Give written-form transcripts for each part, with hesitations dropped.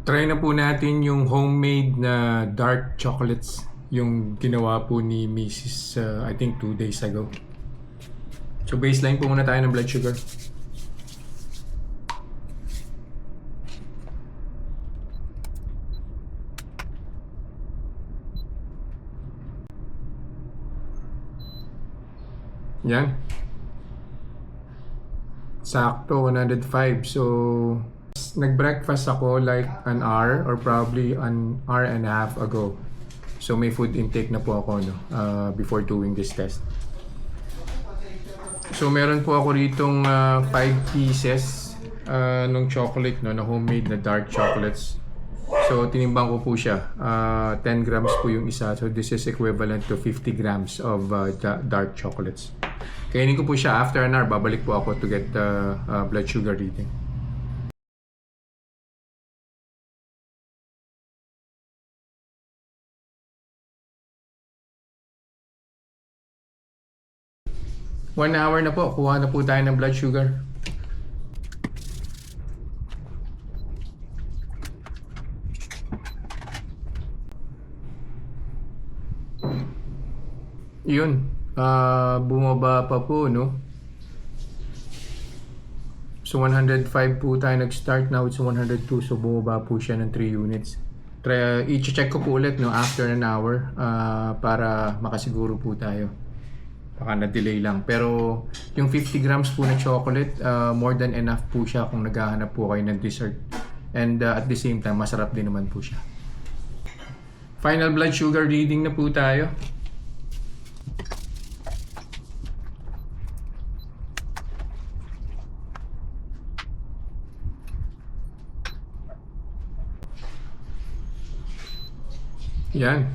Try na po natin yung homemade na dark chocolates. Yung ginawa po ni Mrs. I think 2 days ago. So baseline po muna tayo ng blood sugar. Yan. Sakto, 105. So, nag-breakfast ako like an hour or probably an hour and a half ago. So, may food intake na po ako before doing this test. So, meron po ako ritong 5 pieces ng chocolate na homemade na dark chocolates. So, tinimbang ko po siya. 10 grams po yung isa. So, this is equivalent to 50 grams of dark chocolates. Kainin ko po siya after an hour. Babalik po ako to get the blood sugar reading. One hour na po. Kuha na po tayo ng blood sugar. Yun. Bumaba pa po, no? So, 105 po tayo nag-start. Now, it's 102. So, bumaba po siya ng 3 units. I-check ko po ulit, no? After an hour. Para makasiguro po tayo. Baka na-delay lang. Pero, yung 50 grams po na chocolate, more than enough po siya kung naghahanap po kayo ng dessert. And at the same time, masarap din naman po siya. Final blood sugar reading na po tayo. Yan.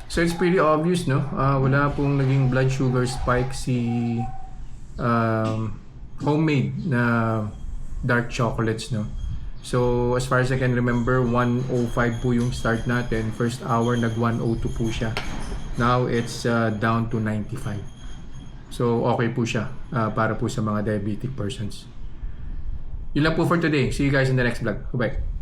So it's pretty obvious, no? Wala pong naging blood sugar spike si homemade na dark chocolates, no? So as far as I can remember, 105 po yung start natin. First hour nag 102 po siya. Now it's down to 95. So okay po siya para po sa mga diabetic persons. Yun lang po for today. See you guys in the next vlog. Bye.